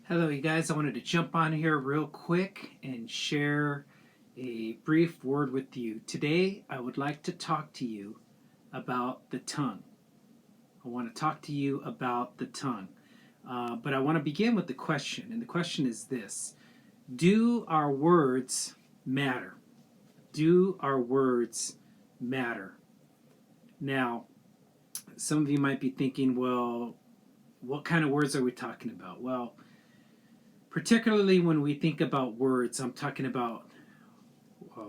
Hello, you guys. I wanted to jump on here real quick and share a brief word with you. Today, I would like to talk to you about the tongue. I want to talk to you about the tongue. But I want to begin with the question, and the question is this: do our words matter? Do our words matter? Now, some of you might be thinking, well, what kind of words are we talking about? Well, particularly when we think about words, I'm talking about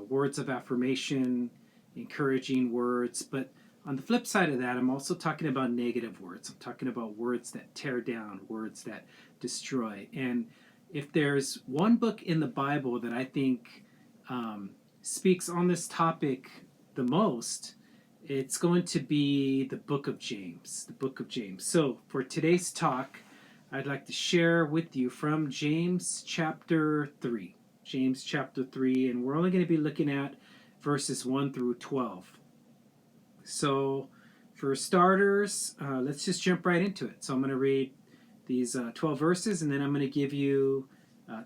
words of affirmation, encouraging words. But on the flip side of that, I'm also talking about negative words. I'm talking about words that tear down, words that destroy. And if there's one book in the Bible that I think speaks on this topic the most, it's going to be the book of James. The book of James. So for today's talk, I'd like to share with you from James chapter 3. James chapter 3, and we're only going to be looking at verses 1 through 12. So, for starters, let's just jump right into it. So, I'm going to read these 12 verses, and then I'm going to give you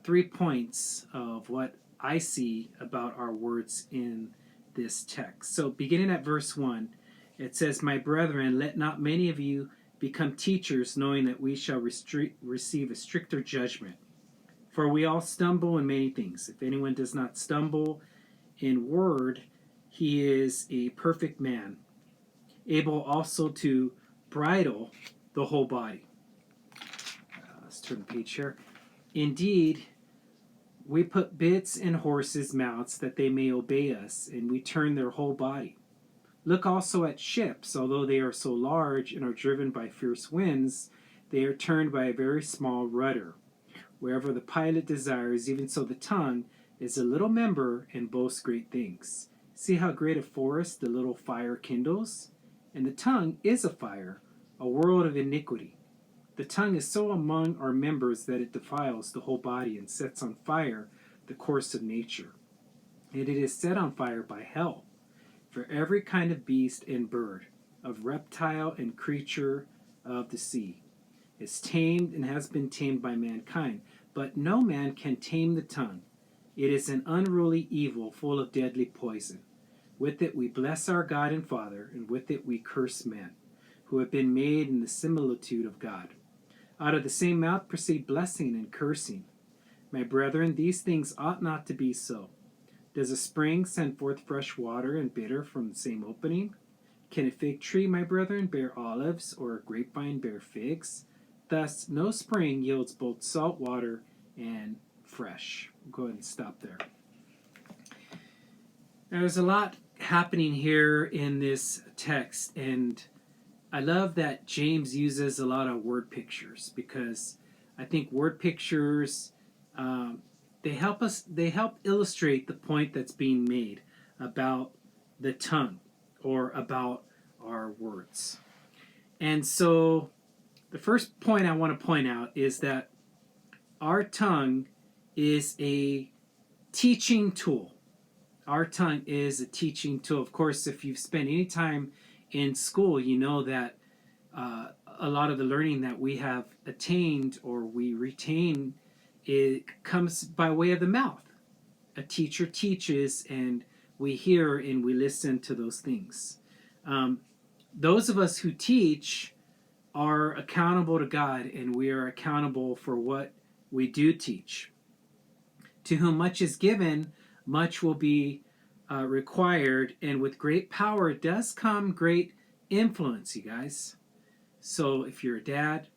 3 points of what I see about our words in this text. So, beginning at verse 1, it says, "My brethren, let not many of you become teachers, knowing that we shall receive a stricter judgment. For we all stumble in many things. If anyone does not stumble in word, he is a perfect man, able also to bridle the whole body." Let's turn the page here. "Indeed, we put bits in horses' mouths that they may obey us, and we turn their whole body. Look also at ships. Although they are so large and are driven by fierce winds, they are turned by a very small rudder, wherever the pilot desires. Even so the tongue is a little member and boasts great things. See how great a forest the little fire kindles? And the tongue is a fire, a world of iniquity. The tongue is so among our members that it defiles the whole body and sets on fire the course of nature. And it is set on fire by hell. For every kind of beast and bird, of reptile and creature of the sea, is tamed and has been tamed by mankind. But no man can tame the tongue. It is an unruly evil full of deadly poison. With it we bless our God and Father, and with it we curse men, who have been made in the similitude of God. Out of the same mouth proceed blessing and cursing. My brethren, these things ought not to be so. Does a spring send forth fresh water and bitter from the same opening? Can a fig tree, my brethren, bear olives, or a grapevine bear figs? Thus, no spring yields both salt water and fresh." We'll go ahead and stop there. Now, there's a lot happening here in this text, and I love that James uses a lot of word pictures, because I think word pictures they help illustrate the point that's being made about the tongue, or about our words. And so the first point I want to point out is that our tongue is a teaching tool. Our tongue is a teaching tool. Of course, if you've spent any time in school, you know that a lot of the learning that we have attained or we retain, it comes by way of the mouth. A teacher teaches, and we hear and we listen to those things. Those of us who teach are accountable to God, and we are accountable for what we do teach. To whom much is given, much will be required, and with great power does come great influence, you guys. So if you're a dad,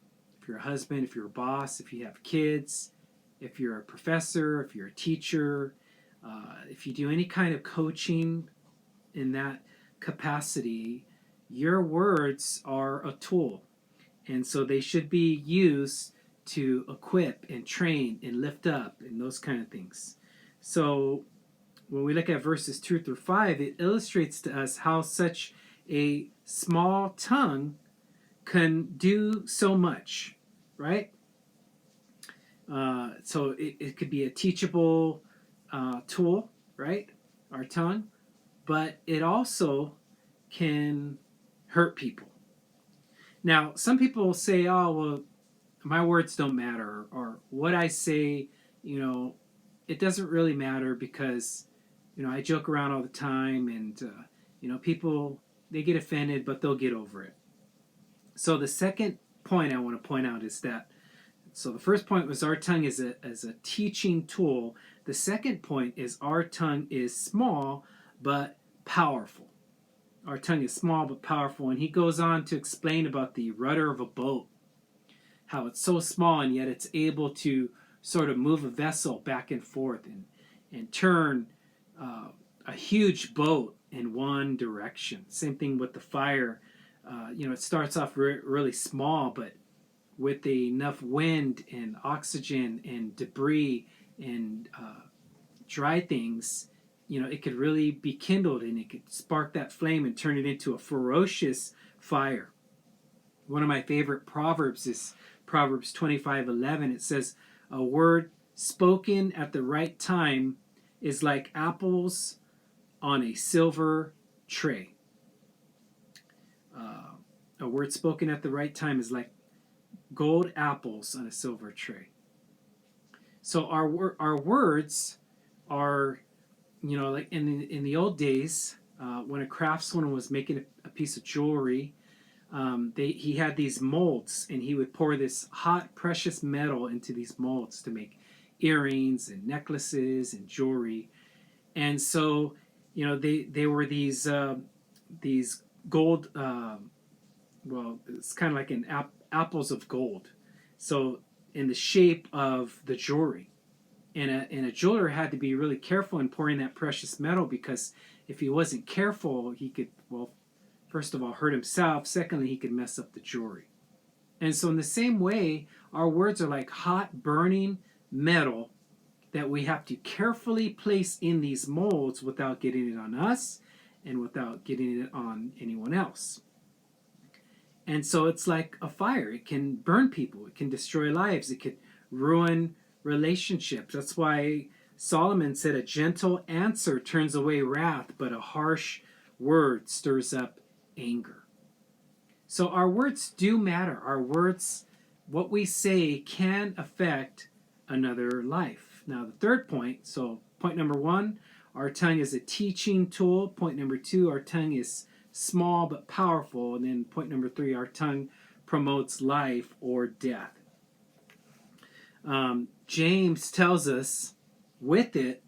if you're a husband, if you're a boss, if you have kids, if you're a professor, if you're a teacher, if you do any kind of coaching in that capacity, your words are a tool. And so they should be used to equip and train and lift up and those kind of things. So when we look at verses 2 through 5, it illustrates to us how such a small tongue can do so much, right? So it could be a teachable tool, right? Our tongue. But it also can hurt people. Now, some people say, oh, well, my words don't matter, or what I say, you know, it doesn't really matter because, I joke around all the time, and people, they get offended, but they'll get over it. So the second point I want to point out is that, so the first point was our tongue is a teaching tool. The second point is our tongue is small but powerful. Our tongue is small but powerful. And he goes on to explain about the rudder of a boat, how it's so small and yet it's able to sort of move a vessel back and forth and turn a huge boat in one direction. Same thing with the fire. It starts off really small, but with enough wind and oxygen and debris and dry things, it could really be kindled, and it could spark that flame and turn it into a ferocious fire. One of my favorite proverbs is Proverbs 25:11. It says, "A word spoken at the right time is like apples on a silver tray." A word spoken at the right time is like gold apples on a silver tray. So our words are, like in the old days, when a craftsman was making a piece of jewelry, he had these molds, and he would pour this hot precious metal into these molds to make earrings and necklaces and jewelry. And so, they were these gold. It's kind of like apples of gold. So in the shape of the jewelry. And a jeweler had to be really careful in pouring that precious metal, because if he wasn't careful, he could, first of all, hurt himself. Secondly, he could mess up the jewelry. And so in the same way, our words are like hot, burning metal that we have to carefully place in these molds without getting it on us and without getting it on anyone else. And so it's like a fire. It can burn people. It can destroy lives. It could ruin relationships. That's why Solomon said, "A gentle answer turns away wrath, but a harsh word stirs up anger." So our words do matter. Our words, what we say, can affect another life. Now the third point, so point number one, our tongue is a teaching tool. Point number two, our tongue is small but powerful. And then point number three, our tongue promotes life or death. James tells us, with it,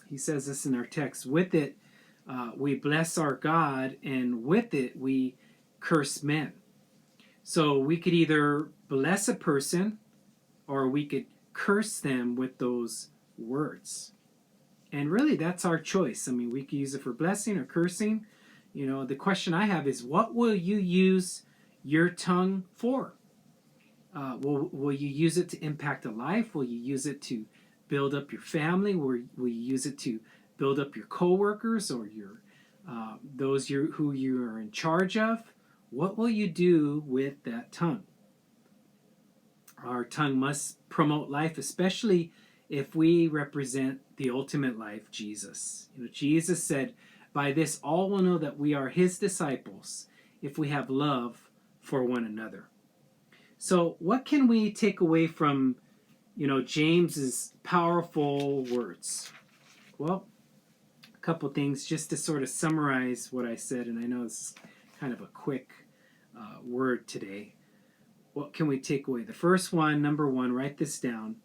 he says this in our text, with it we bless our God, and with it we curse men. So we could either bless a person or we could curse them with those words. And really, that's our choice. I mean, we could use it for blessing or cursing. The question I have is, what will you use your tongue for? Will you use it to impact a life? Will you use it to build up your family? Will you use it to build up your coworkers or those who you are in charge of? What will you do with that tongue? Our tongue must promote life, especially if we represent the ultimate life, Jesus. Jesus said, "By this all will know that we are his disciples, if we have love for one another." So what can we take away from, James's powerful words? Well, a couple things just to sort of summarize what I said, and I know this is kind of a quick word today. What can we take away? The first one, number one, write this down.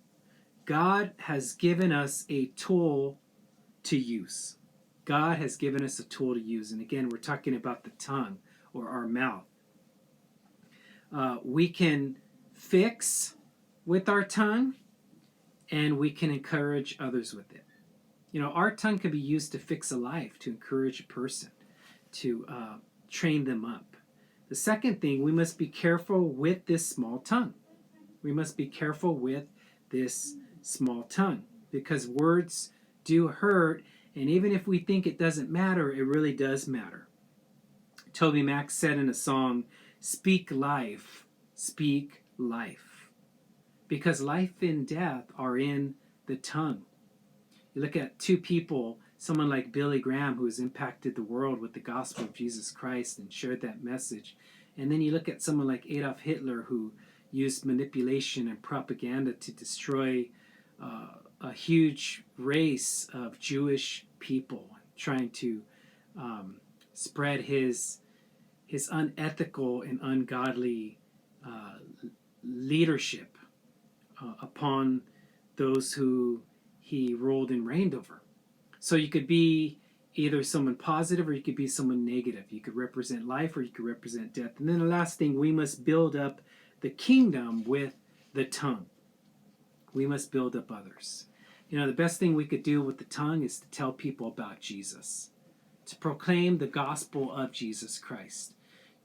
God has given us a tool to use. God has given us a tool to use. And again, we're talking about the tongue or our mouth. We can fix with our tongue, and we can encourage others with it. Our tongue can be used to fix a life, to encourage a person, to train them up. The second thing, we must be careful with this small tongue. We must be careful with this small tongue, because words do hurt, and even if we think it doesn't matter, it really does matter. Toby Mac said in a song, "Speak life, speak life," because life and death are in the tongue. You look at two people, someone like Billy Graham, who has impacted the world with the gospel of Jesus Christ and shared that message. And then you look at someone like Adolf Hitler, who, used manipulation and propaganda to destroy a huge race of Jewish people, trying to spread his unethical and ungodly uh, leadership upon those who he ruled and reigned over. So you could be either someone positive or you could be someone negative. You could represent life or you could represent death. And then the last thing, we must build up the kingdom with the tongue. We must build up others. You know, the best thing we could do with the tongue is to tell people about Jesus, to proclaim the gospel of Jesus Christ,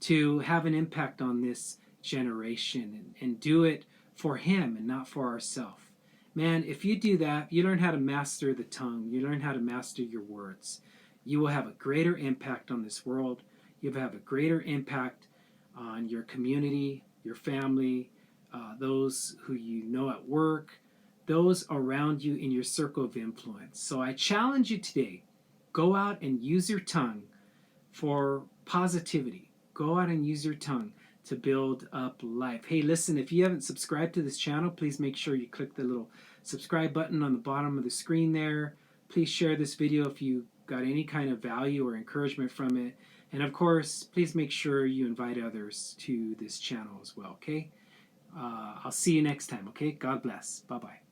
to have an impact on this generation and do it for him and not for ourselves. Man, if you do that, you learn how to master the tongue, you learn how to master your words, you will have a greater impact on this world. You'll have a greater impact on your community, your family, those who you know at work, those around you in your circle of influence. So I challenge you today, go out and use your tongue for positivity. Go out and use your tongue to build up life. Hey, listen, if you haven't subscribed to this channel, please make sure you click the little subscribe button on the bottom of the screen there. Please share this video if you got any kind of value or encouragement from it. And of course, please make sure you invite others to this channel as well, okay? I'll see you next time, okay? God bless. Bye-bye.